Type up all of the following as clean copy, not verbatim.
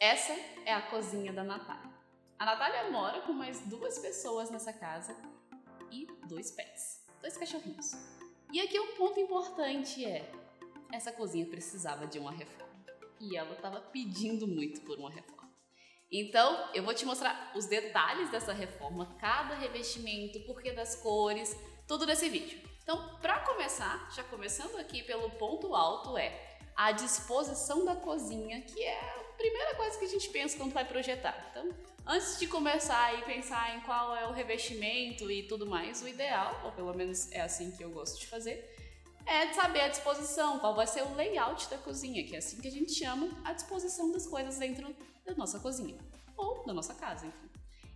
Essa é a cozinha da Natália. A Natália mora com mais 2 pessoas nessa casa e 2 pets, 2 cachorrinhos. E aqui um ponto importante essa cozinha precisava de uma reforma. E ela estava pedindo muito por uma reforma. Então, eu vou te mostrar os detalhes dessa reforma, cada revestimento, porquê das cores, tudo nesse vídeo. Então, para começar, já começando aqui pelo ponto alto, a disposição da cozinha, que é a primeira coisa que a gente pensa quando vai projetar. Então, antes de começar e pensar em qual é o revestimento e tudo mais, o ideal, ou pelo menos é assim que eu gosto de fazer, é saber a disposição, qual vai ser o layout da cozinha, que é assim que a gente chama a disposição das coisas dentro da nossa cozinha, ou da nossa casa, enfim.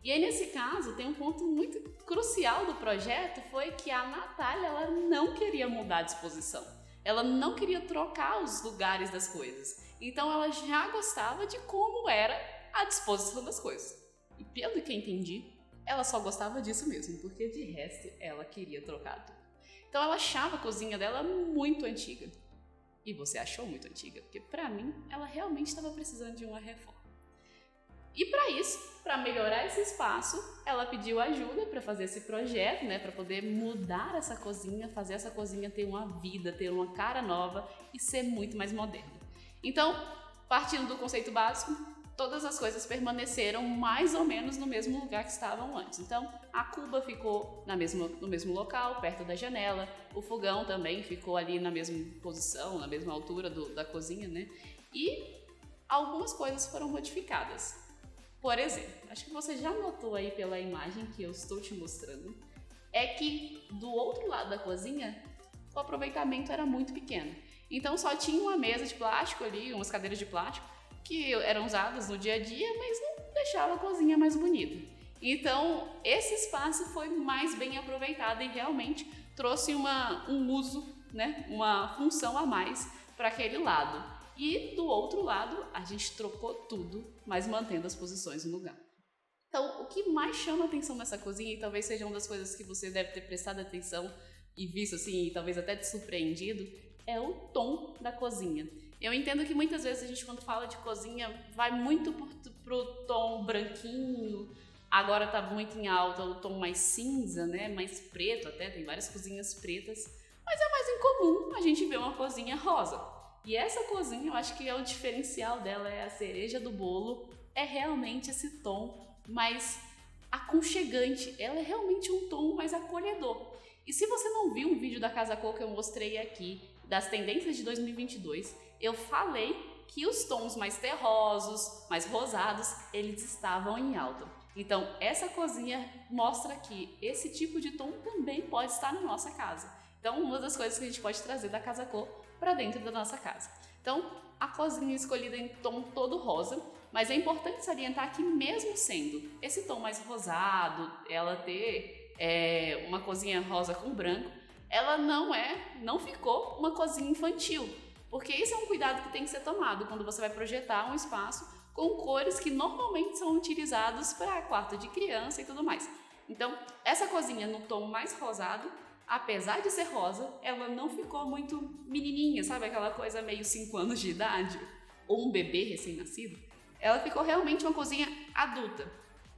E aí, nesse caso, tem um ponto muito crucial do projeto, foi que a Natália, ela não queria mudar a disposição. Ela não queria trocar os lugares das coisas. Então, ela já gostava de como era a disposição das coisas. E pelo que eu entendi, ela só gostava disso mesmo, porque de resto, ela queria trocar tudo. Então, ela achava a cozinha dela muito antiga. E você achou muito antiga, porque pra mim, ela realmente estava precisando de uma reforma. E para isso, para melhorar esse espaço, ela pediu ajuda para fazer esse projeto, para poder mudar essa cozinha, fazer essa cozinha ter uma vida, ter uma cara nova e ser muito mais moderna. Então, partindo do conceito básico, todas as coisas permaneceram mais ou menos no mesmo lugar que estavam antes. Então, a cuba ficou no mesmo local, perto da janela, o fogão também ficou ali na mesma posição, na mesma altura da cozinha, E algumas coisas foram modificadas. Por exemplo, acho que você já notou aí pela imagem que eu estou te mostrando, é que do outro lado da cozinha, o aproveitamento era muito pequeno. Então só tinha uma mesa de plástico ali, umas cadeiras de plástico, que eram usadas no dia a dia, mas não deixava a cozinha mais bonita. Então esse espaço foi mais bem aproveitado e realmente trouxe um uso, uma função a mais para aquele lado. E do outro lado, a gente trocou tudo, mas mantendo as posições no lugar. Então, o que mais chama atenção nessa cozinha, e talvez seja uma das coisas que você deve ter prestado atenção e visto assim, e talvez até te surpreendido, é o tom da cozinha. Eu entendo que muitas vezes a gente, quando fala de cozinha, vai muito pro tom branquinho, agora tá muito em alta o tom mais cinza, mais preto até, tem várias cozinhas pretas, mas é mais incomum a gente ver uma cozinha rosa. E essa cozinha, eu acho que é o diferencial dela, é a cereja do bolo, é realmente esse tom mais aconchegante, ela é realmente um tom mais acolhedor. E se você não viu um vídeo da Casa Cor que eu mostrei aqui, das tendências de 2022, eu falei que os tons mais terrosos, mais rosados, eles estavam em alta. Então, essa cozinha mostra que esse tipo de tom também pode estar na nossa casa. Então, uma das coisas que a gente pode trazer da Casa Cor para dentro da nossa casa. Então, a cozinha é escolhida em tom todo rosa, mas é importante salientar que mesmo sendo esse tom mais rosado, ela ter uma cozinha rosa com branco, ela não ficou uma cozinha infantil, porque isso é um cuidado que tem que ser tomado quando você vai projetar um espaço com cores que normalmente são utilizados para quarto de criança e tudo mais. Então, essa cozinha no tom mais rosado, apesar de ser rosa, ela não ficou muito menininha, sabe? Aquela coisa meio 5 anos de idade, ou um bebê recém-nascido. Ela ficou realmente uma cozinha adulta.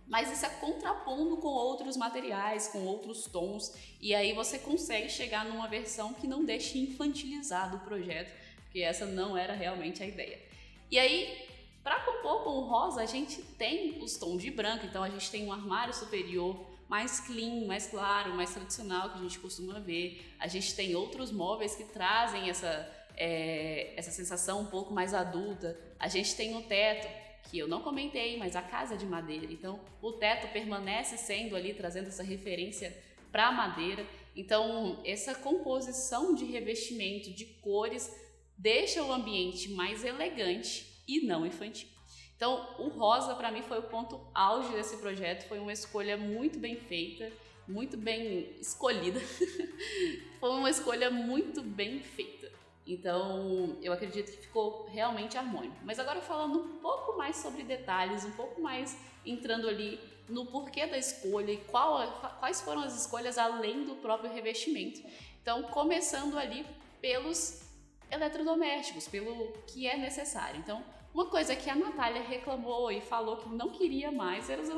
Mas isso é contrapondo com outros materiais, com outros tons, e aí você consegue chegar numa versão que não deixe infantilizado o projeto, porque essa não era realmente a ideia. E aí, para compor com o rosa, a gente tem os tons de branco, então a gente tem um armário superior mais clean, mais claro, mais tradicional que a gente costuma ver. A gente tem outros móveis que trazem essa sensação um pouco mais adulta. A gente tem o teto, que eu não comentei, mas a casa é de madeira. Então, o teto permanece sendo ali, trazendo essa referência para a madeira. Então, essa composição de revestimento, de cores, deixa o ambiente mais elegante e não infantil. Então, o rosa para mim foi o ponto auge desse projeto, foi uma escolha muito bem feita, muito bem escolhida, foi uma escolha muito bem feita. Então, eu acredito que ficou realmente harmônico. Mas agora falando um pouco mais sobre detalhes, um pouco mais entrando ali no porquê da escolha e quais foram as escolhas além do próprio revestimento. Então, começando ali pelos eletrodomésticos, pelo que é necessário. Então, Uma coisa que a Natália reclamou e falou que não queria mais eram os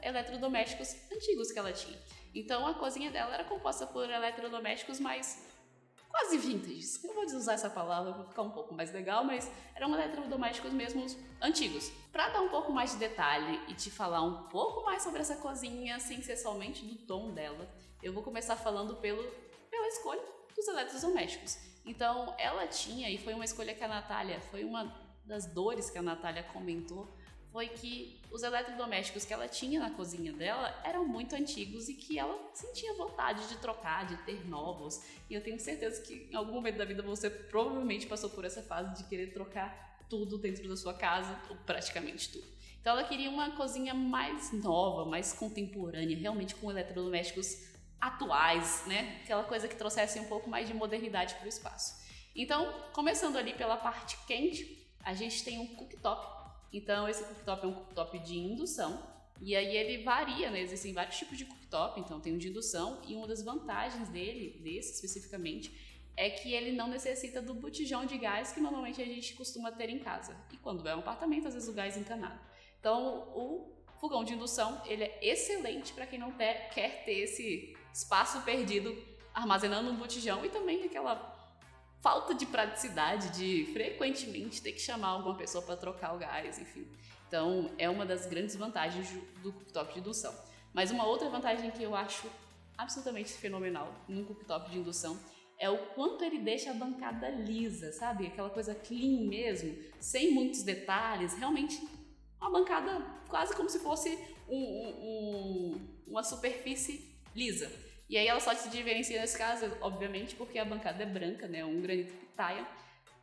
eletrodomésticos antigos que ela tinha. Então a cozinha dela era composta por eletrodomésticos mais quase vintage. Eu vou usar essa palavra para ficar um pouco mais legal, mas eram eletrodomésticos mesmo antigos. Para dar um pouco mais de detalhe e te falar um pouco mais sobre essa cozinha, sem ser somente do tom dela, eu vou começar falando pela escolha dos eletrodomésticos. Então ela tinha, e foi uma escolha que a Natália, foi uma das dores que a Natália comentou, foi que os eletrodomésticos que ela tinha na cozinha dela eram muito antigos e que ela sentia vontade de trocar, de ter novos. E eu tenho certeza que em algum momento da vida você provavelmente passou por essa fase de querer trocar tudo dentro da sua casa, ou praticamente tudo. Então ela queria uma cozinha mais nova, mais contemporânea, realmente com eletrodomésticos atuais, né? Aquela coisa que trouxesse um pouco mais de modernidade para o espaço. Então, começando ali pela parte quente, a gente tem um cooktop. Então esse cooktop é um cooktop de indução e aí ele varia, né? Existem vários tipos de cooktop, então tem um de indução e uma das vantagens desse especificamente, é que ele não necessita do botijão de gás que normalmente a gente costuma ter em casa. E quando é um apartamento, às vezes o gás é encanado. Então o fogão de indução, ele é excelente para quem não quer ter esse espaço perdido armazenando um botijão e também aquela falta de praticidade de frequentemente ter que chamar alguma pessoa para trocar o gás, enfim. Então, é uma das grandes vantagens do cooktop de indução. Mas uma outra vantagem que eu acho absolutamente fenomenal num cooktop de indução é o quanto ele deixa a bancada lisa, sabe? Aquela coisa clean mesmo, sem muitos detalhes, realmente uma bancada quase como se fosse uma superfície lisa. E aí ela só se diferencia nesse caso, obviamente, porque a bancada é branca, né? Um granito pitaia.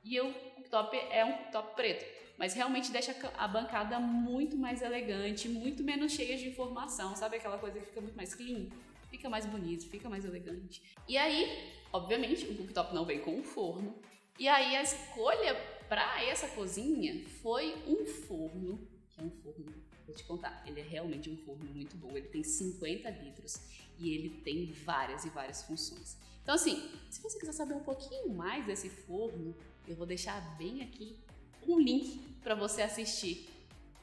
E o cooktop é um cooktop preto. Mas realmente deixa a bancada muito mais elegante, muito menos cheia de informação. Sabe aquela coisa que fica muito mais clean? Fica mais bonito, fica mais elegante. E aí, obviamente, o cooktop não vem com um forno. E aí a escolha para essa cozinha foi um forno, que é um forno, vou te contar, ele é realmente um forno muito bom. Ele tem 50 litros. E ele tem várias e várias funções. Então assim, se você quiser saber um pouquinho mais desse forno, eu vou deixar bem aqui um link para você assistir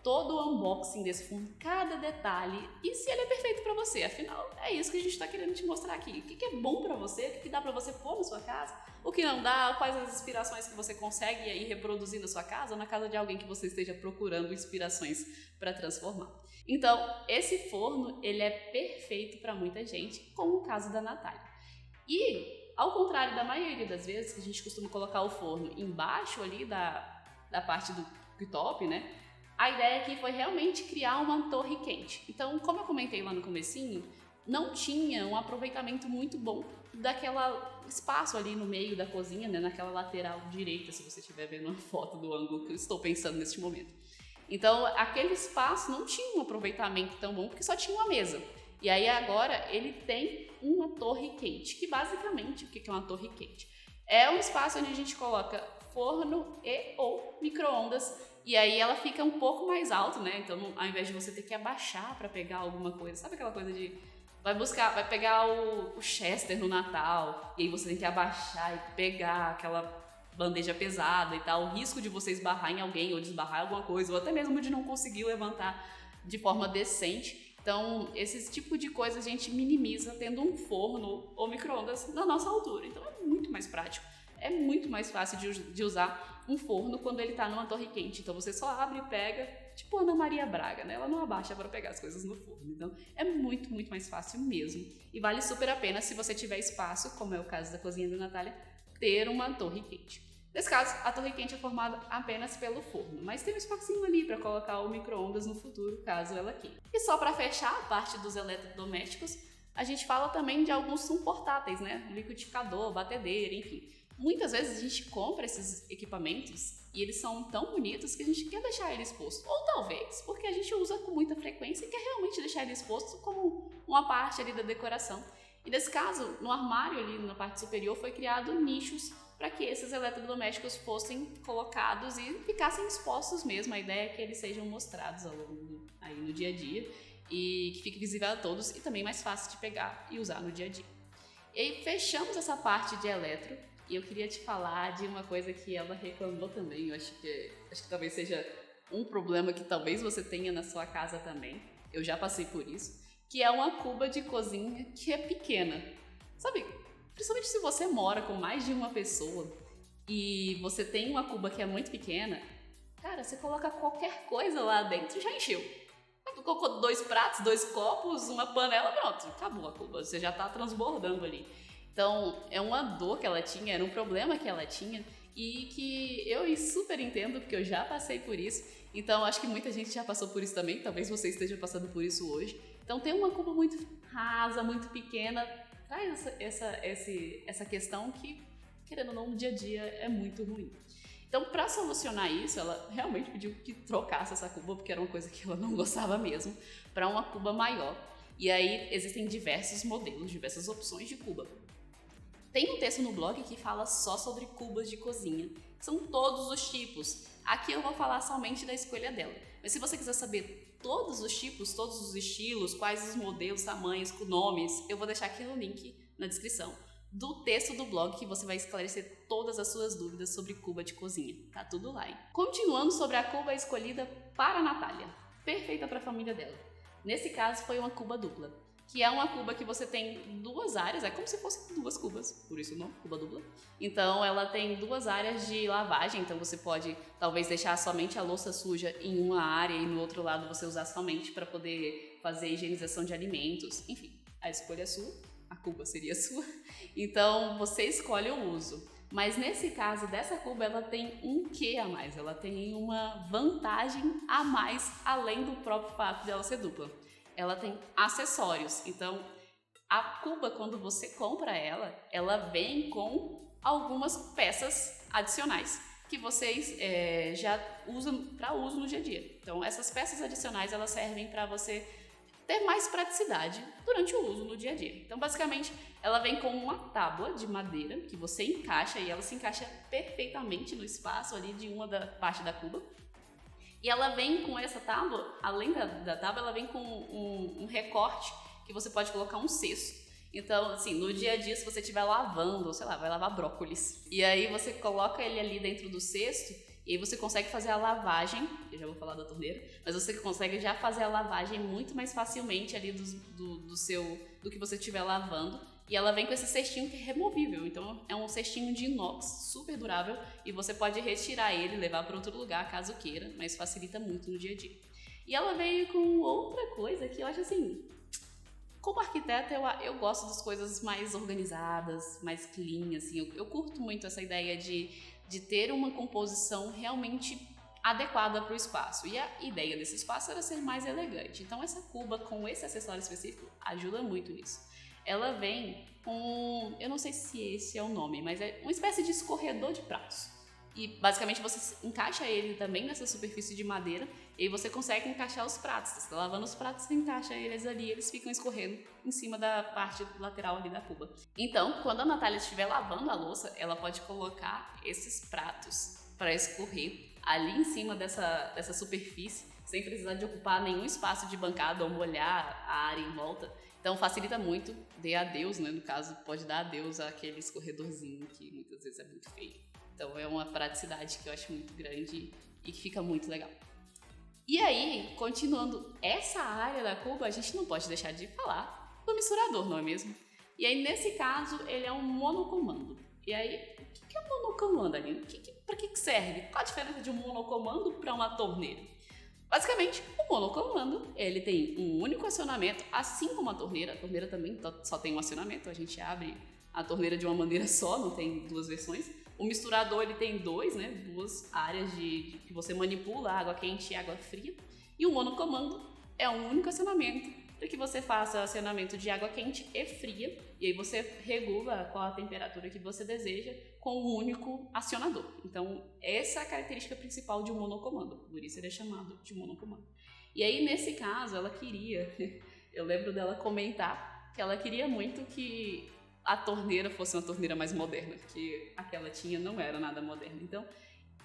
todo o unboxing desse forno, cada detalhe e se ele é perfeito para você. Afinal, é isso que a gente está querendo te mostrar aqui. O que é bom para você, o que dá para você pôr na sua casa, o que não dá, quais as inspirações que você consegue aí reproduzir na sua casa ou na casa de alguém que você esteja procurando inspirações para transformar. Então, esse forno, ele é perfeito para muita gente, como o caso da Natália. E, ao contrário da maioria das vezes que a gente costuma colocar o forno embaixo ali da parte do cooktop, né? A ideia aqui foi realmente criar uma torre quente. Então, como eu comentei lá no comecinho, não tinha um aproveitamento muito bom daquele espaço ali no meio da cozinha, né? Naquela lateral direita, se você estiver vendo uma foto do ângulo que eu estou pensando neste momento. Então, aquele espaço não tinha um aproveitamento tão bom, porque só tinha uma mesa. E aí, agora, ele tem uma torre quente, que basicamente, o que é uma torre quente? É um espaço onde a gente coloca forno e ou micro-ondas, e aí ela fica um pouco mais alto, né? Então, ao invés de você ter que abaixar para pegar alguma coisa, sabe aquela coisa de vai pegar o Chester no Natal, e aí você tem que abaixar e pegar aquela bandeja pesada e tal, o risco de você esbarrar em alguém ou de esbarrar em alguma coisa, ou até mesmo de não conseguir levantar de forma decente. Então, esse tipo de coisa a gente minimiza tendo um forno ou micro-ondas na nossa altura. Então, é muito mais prático. É muito mais fácil de usar um forno quando ele está numa torre quente. Então, você só abre e pega, tipo Ana Maria Braga, né? Ela não abaixa para pegar as coisas no forno. Então, é muito, muito mais fácil mesmo. E vale super a pena, se você tiver espaço, como é o caso da cozinha da Natália, ter uma torre quente. Nesse caso, a torre quente é formada apenas pelo forno, mas tem um espacinho ali para colocar o micro-ondas no futuro, caso ela queira. E só para fechar a parte dos eletrodomésticos, a gente fala também de alguns são portáteis, né? Liquidificador, batedeira, enfim. Muitas vezes a gente compra esses equipamentos e eles são tão bonitos que a gente quer deixar ele exposto. Ou talvez porque a gente usa com muita frequência e quer realmente deixar ele exposto como uma parte ali da decoração. E nesse caso, no armário ali na parte superior foi criado nichos para que esses eletrodomésticos fossem colocados e ficassem expostos mesmo. A ideia é que eles sejam mostrados ao longo aí no dia a dia e que fique visível a todos e também mais fácil de pegar e usar no dia a dia. E aí fechamos essa parte de eletro e eu queria te falar de uma coisa que ela reclamou também. Eu acho que talvez seja um problema que talvez você tenha na sua casa também, eu já passei por isso, que é uma cuba de cozinha que é pequena. Sabe, principalmente se você mora com mais de uma pessoa e você tem uma cuba que é muito pequena, cara, você coloca qualquer coisa lá dentro e já encheu. Colocou 2 pratos, 2 copos, uma panela, pronto, acabou a cuba, você já tá transbordando ali. Então, é uma dor que ela tinha, era um problema que ela tinha e que eu super entendo, porque eu já passei por isso. Então, acho que muita gente já passou por isso também, talvez você esteja passando por isso hoje. Então, ter uma cuba muito rasa, muito pequena, traz essa questão que, querendo ou não, no dia a dia é muito ruim. Então, para solucionar isso, ela realmente pediu que trocasse essa cuba, porque era uma coisa que ela não gostava mesmo, para uma cuba maior. E aí existem diversos modelos, diversas opções de cuba. Tem um texto no blog que fala só sobre cubas de cozinha, que são todos os tipos. Aqui eu vou falar somente da escolha dela. Mas se você quiser saber todos os tipos, todos os estilos, quais os modelos, tamanhos, com nomes, eu vou deixar aqui no link na descrição do texto do blog que você vai esclarecer todas as suas dúvidas sobre cuba de cozinha. Tá tudo lá, hein? Continuando sobre a cuba escolhida para a Natália, perfeita para a família dela. Nesse caso foi uma cuba dupla, que é uma cuba que você tem 2 áreas, é como se fossem 2 cubas, por isso não, cuba dupla. Então ela tem 2 áreas de lavagem, então você pode talvez deixar somente a louça suja em uma área e no outro lado você usar somente para poder fazer higienização de alimentos. Enfim, a escolha é sua, a cuba seria sua, então você escolhe o uso. Mas nesse caso dessa cuba, ela tem um quê a mais, ela tem uma vantagem a mais, além do próprio fato de ela ser dupla. Ela tem acessórios, então a cuba, quando você compra ela vem com algumas peças adicionais que vocês já usam para uso no dia a dia. Então essas peças adicionais, elas servem para você ter mais praticidade durante o uso no dia a dia. Então basicamente ela vem com uma tábua de madeira que você encaixa e ela se encaixa perfeitamente no espaço ali de uma da parte da cuba. E ela vem com essa tábua, além da tábua, ela vem com um recorte que você pode colocar um cesto. Então, assim, no dia a dia, se você estiver lavando, sei lá, vai lavar brócolis, e aí você coloca ele ali dentro do cesto, e aí você consegue fazer a lavagem, eu já vou falar da torneira, mas você consegue já fazer a lavagem muito mais facilmente ali do que você estiver lavando. E ela vem com esse cestinho que é removível, então é um cestinho de inox super durável e você pode retirar ele e levar para outro lugar caso queira, mas facilita muito no dia a dia. E ela veio com outra coisa que eu acho assim, como arquiteta eu gosto das coisas mais organizadas, mais clean, assim, eu curto muito essa ideia de ter uma composição realmente adequada para o espaço. E a ideia desse espaço era ser mais elegante, então essa cuba com esse acessório específico ajuda muito nisso. Ela vem com, eu não sei se esse é o nome, mas é uma espécie de escorredor de pratos. E basicamente você encaixa ele também nessa superfície de madeira e aí você consegue encaixar os pratos. Você está lavando os pratos, você encaixa eles ali, eles ficam escorrendo em cima da parte lateral ali da cuba. Então, quando a Natália estiver lavando a louça, ela pode colocar esses pratos para escorrer ali em cima dessa superfície, sem precisar de ocupar nenhum espaço de bancada ou molhar a área em volta. Então facilita muito, dê adeus, né? No caso, pode dar adeus àquele escorredorzinho que muitas vezes é muito feio. Então é uma praticidade que eu acho muito grande e que fica muito legal. E aí, continuando essa área da cuba, a gente não pode deixar de falar do misturador, não é mesmo? E aí, nesse caso, ele é um monocomando. E aí, o que é um monocomando, Aline? Para que serve? Qual a diferença de um monocomando para uma torneira? Basicamente, o monocomando, ele tem um único acionamento, assim como a torneira também só tem um acionamento, a gente abre a torneira de uma maneira só, não tem 2 versões. O misturador, ele tem 2, né, 2 áreas que você manipula, água quente e água fria. E o monocomando é um único acionamento para que você faça acionamento de água quente e fria, e aí você regula qual a temperatura que você deseja com um único acionador. Então, essa é a característica principal de um monocomando, por isso ele é chamado de monocomando. E aí, nesse caso, ela queria, eu lembro dela comentar que ela queria muito que a torneira fosse uma torneira mais moderna, porque a que ela tinha não era nada moderna. Então,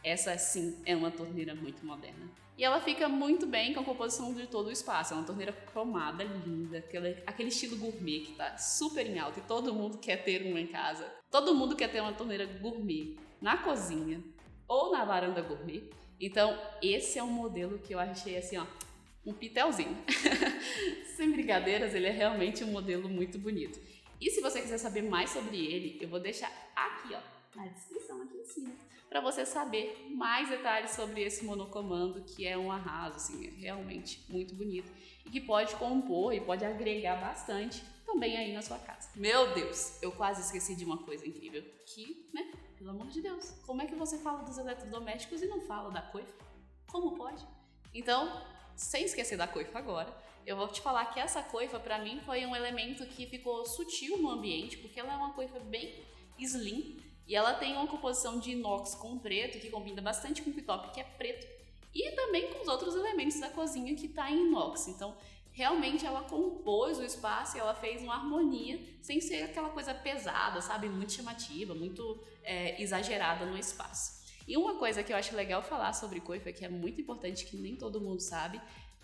essa sim é uma torneira muito moderna. E ela fica muito bem com a composição de todo o espaço. É uma torneira cromada, linda, aquele estilo gourmet que tá super em alta e todo mundo quer ter uma em casa. Todo mundo quer ter uma torneira gourmet na cozinha ou na varanda gourmet. Então, esse é um modelo que eu achei assim, ó, um pitelzinho. Sem brincadeiras, ele é realmente um modelo muito bonito. E se você quiser saber mais sobre ele, eu vou deixar aqui, ó, na descrição aqui em cima, para você saber mais detalhes sobre esse monocomando, que é um arraso, assim, é realmente muito bonito e que pode compor e pode agregar bastante também aí na sua casa. Meu Deus, eu quase esqueci de uma coisa incrível, que, né, pelo amor de Deus, como é que você fala dos eletrodomésticos e não fala da coifa? Como pode? Então, sem esquecer da coifa agora, eu vou te falar que essa coifa para mim foi um elemento que ficou sutil no ambiente, porque ela é uma coifa bem slim e ela tem uma composição de inox com preto que combina bastante com o cooktop, que é preto, e também com os outros elementos da cozinha que tá em inox. Então, realmente ela compôs o espaço e ela fez uma harmonia sem ser aquela coisa pesada, sabe? Muito chamativa, muito exagerada no espaço. E uma coisa que eu acho legal falar sobre coifa, que é muito importante, que nem todo mundo sabe,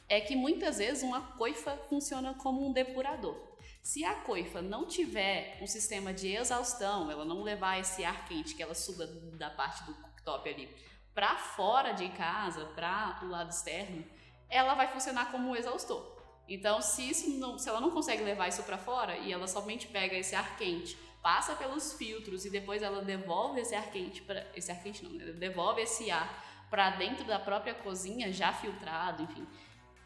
é que muitas vezes uma coifa funciona como um depurador. Se a coifa não tiver um sistema de exaustão, ela não levar esse ar quente que ela suga da parte do cooktop ali para fora de casa, para o lado externo, ela vai funcionar como um exaustor. Então, se ela não consegue levar isso para fora e ela somente pega esse ar quente, passa pelos filtros e depois ela devolve esse ar quente devolve esse ar para dentro da própria cozinha já filtrado, enfim.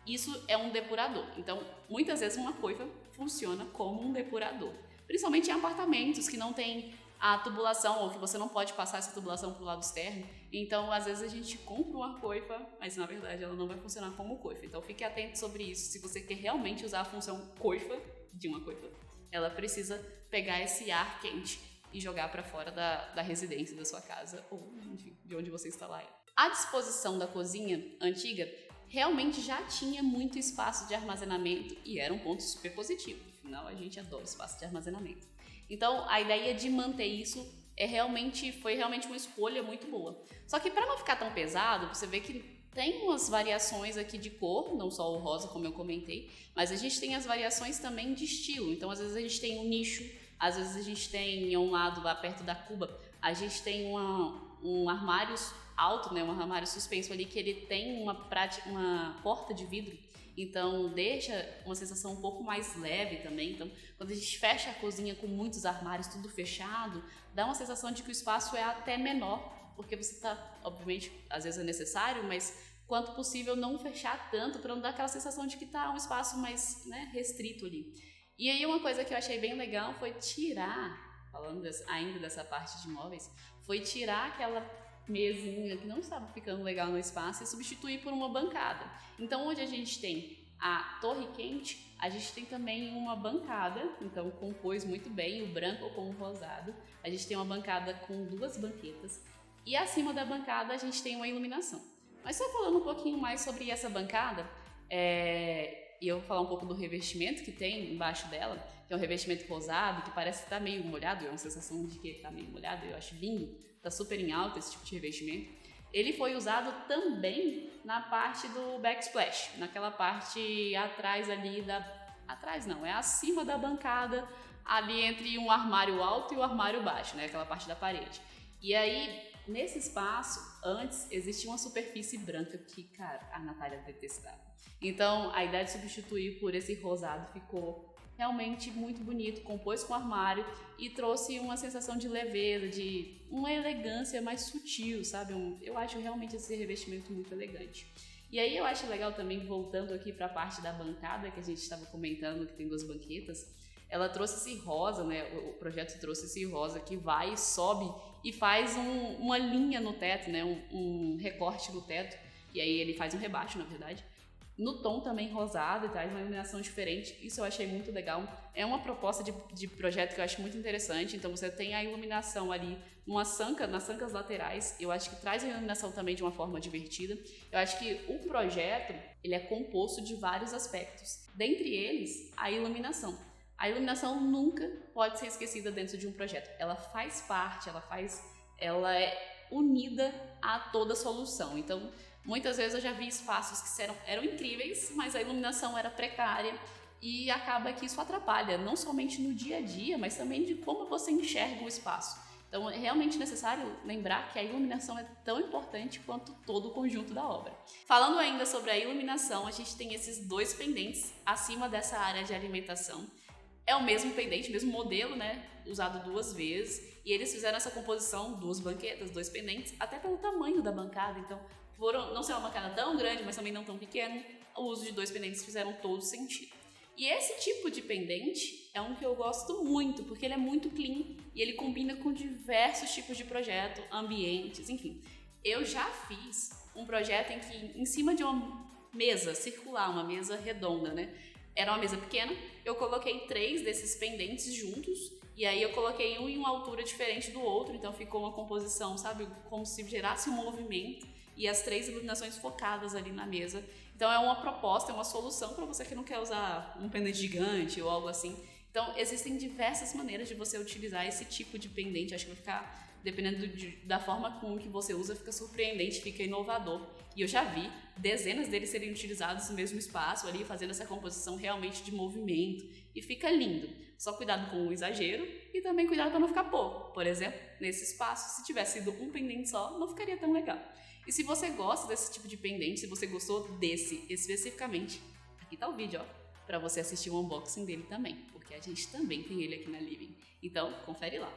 Isso é um depurador. Então, muitas vezes uma coifa funciona como um depurador, principalmente em apartamentos que não tem a tubulação ou que você não pode passar essa tubulação para o lado externo. Então, às vezes a gente compra uma coifa, mas na verdade ela não vai funcionar como coifa. Então, fique atento sobre isso. Se você quer realmente usar a função coifa de uma coifa, ela precisa pegar esse ar quente e jogar para fora da residência da sua casa ou, enfim, de onde você está lá. A disposição da cozinha antiga realmente já tinha muito espaço de armazenamento e era um ponto super positivo. Afinal, a gente adora espaço de armazenamento. Então, a ideia de manter isso foi realmente uma escolha muito boa. Só que para não ficar tão pesado, você vê que tem umas variações aqui de cor, não só o rosa, como eu comentei, mas a gente tem as variações também de estilo. Então, às vezes a gente tem um nicho, às vezes a gente tem, em um lado, lá perto da cuba, a gente tem um armário alto, né, um armário suspenso ali, que ele tem uma porta de vidro. Então, deixa uma sensação um pouco mais leve também. Então, quando a gente fecha a cozinha com muitos armários, tudo fechado, dá uma sensação de que o espaço é até menor, porque você está, obviamente, às vezes é necessário, mas quanto possível não fechar tanto para não dar aquela sensação de que está um espaço mais, né, restrito ali. E aí uma coisa que eu achei bem legal foi falando ainda dessa parte de móveis, foi tirar aquela mesinha que não estava ficando legal no espaço e substituir por uma bancada. Então, onde a gente tem a torre quente, a gente tem também uma bancada, então compôs muito bem o branco com o rosado. A gente tem uma bancada com 2 banquetas e acima da bancada a gente tem uma iluminação. Mas só falando um pouquinho mais sobre essa bancada, e eu vou falar um pouco do revestimento que tem embaixo dela, que é um revestimento rosado, que parece que tá meio molhado, é uma sensação de que tá meio molhado, eu acho lindo, tá super em alta esse tipo de revestimento. Ele foi usado também na parte do backsplash, naquela parte atrás ali atrás não, é acima da bancada, ali entre um armário alto e o armário baixo, né, aquela parte da parede. E aí, nesse espaço, antes existia uma superfície branca que, cara, a Natália detestava. Então, a ideia de substituir por esse rosado ficou realmente muito bonito, compôs com o armário e trouxe uma sensação de leveza, de uma elegância mais sutil, sabe? Eu acho realmente esse revestimento muito elegante. E aí eu acho legal também, voltando aqui para a parte da bancada que a gente estava comentando, que tem 2 banquetas, ela trouxe esse rosa, né? O projeto trouxe esse rosa que vai, sobe e faz uma linha no teto, né? Um recorte no teto, e aí ele faz um rebaixo, na verdade, no tom também rosado e traz uma iluminação diferente. Isso eu achei muito legal. É uma proposta de projeto que eu acho muito interessante. Então você tem a iluminação ali nas sancas laterais. Eu acho que traz a iluminação também de uma forma divertida. Eu acho que o projeto ele é composto de vários aspectos. Dentre eles, a iluminação. A iluminação nunca pode ser esquecida dentro de um projeto. Ela faz parte, ela é unida a toda a solução. Então, muitas vezes eu já vi espaços que eram incríveis, mas a iluminação era precária e acaba que isso atrapalha, não somente no dia a dia, mas também de como você enxerga o espaço. Então é realmente necessário lembrar que a iluminação é tão importante quanto todo o conjunto da obra. Falando ainda sobre a iluminação, a gente tem esses 2 pendentes acima dessa área de alimentação. É o mesmo pendente, mesmo modelo, né, usado 2 vezes, e eles fizeram essa composição, 2 banquetas, 2 pendentes, até pelo tamanho da bancada, então não ser uma bancada tão grande, mas também não tão pequena, o uso de 2 pendentes fizeram todo sentido. E esse tipo de pendente é um que eu gosto muito, porque ele é muito clean e ele combina com diversos tipos de projeto, ambientes, enfim. Eu já fiz um projeto em que, em cima de uma mesa circular, uma mesa redonda, né? Era uma mesa pequena, eu coloquei 3 desses pendentes juntos, e aí eu coloquei um em uma altura diferente do outro, então ficou uma composição, sabe, como se gerasse um movimento, e as 3 iluminações focadas ali na mesa. Então é uma proposta, é uma solução para você que não quer usar um pendente gigante ou algo assim. Então existem diversas maneiras de você utilizar esse tipo de pendente. Acho que vai ficar, dependendo da forma com que você usa, fica surpreendente, fica inovador. E eu já vi dezenas deles serem utilizados no mesmo espaço ali, fazendo essa composição realmente de movimento. E fica lindo. Só cuidado com o exagero e também cuidado para não ficar pouco. Por exemplo, nesse espaço, se tivesse sido um pendente só, não ficaria tão legal. E se você gosta desse tipo de pendente, se você gostou desse especificamente, aqui tá o vídeo, ó, para você assistir o unboxing dele também, porque a gente também tem ele aqui na Living. Então, confere lá.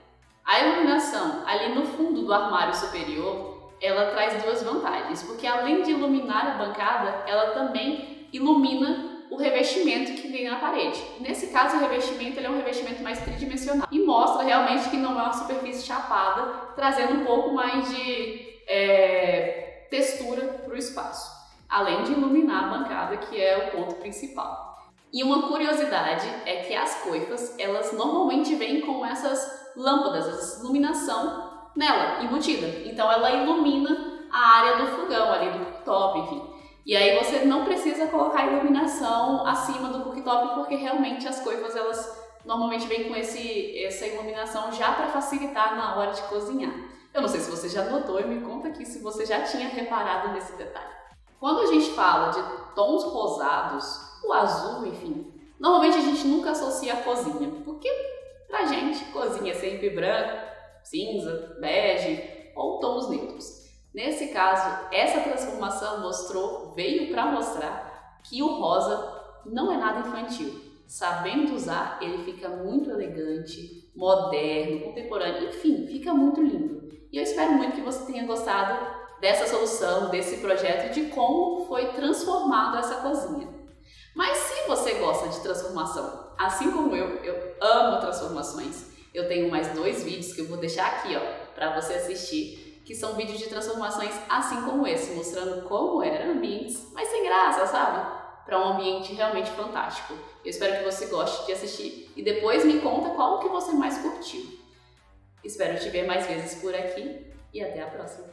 A iluminação ali no fundo do armário superior, ela traz 2 vantagens, porque além de iluminar a bancada, ela também ilumina o revestimento que vem na parede. Nesse caso, o revestimento ele é um revestimento mais tridimensional e mostra realmente que não é uma superfície chapada, trazendo um pouco mais de textura para o espaço, além de iluminar a bancada, que é o ponto principal. E uma curiosidade é que as coifas, elas normalmente vêm com essas lâmpadas, essa iluminação nela, embutida. Então ela ilumina a área do fogão ali, do cooktop, enfim. E aí você não precisa colocar iluminação acima do cooktop, porque realmente as coifas, elas normalmente vêm com essa iluminação já para facilitar na hora de cozinhar. Eu não sei se você já notou e me conta aqui se você já tinha reparado nesse detalhe. Quando a gente fala de tons rosados, o azul, enfim, normalmente a gente nunca associa a cozinha, porque pra gente cozinha é sempre branco, cinza, bege ou tons neutros. Nesse caso, essa transformação veio para mostrar que o rosa não é nada infantil. Sabendo usar, ele fica muito elegante, moderno, contemporâneo, enfim, fica muito lindo. E eu espero muito que você tenha gostado dessa solução, desse projeto, de como foi transformado essa cozinha. Mas se você gosta de transformação, assim como eu amo transformações, eu tenho mais 2 vídeos que eu vou deixar aqui, ó, para você assistir, que são vídeos de transformações assim como esse, mostrando como eram ambientes, mas sem graça, sabe? Para um ambiente realmente fantástico. Eu espero que você goste de assistir e depois me conta qual que você mais curtiu. Espero te ver mais vezes por aqui e até a próxima.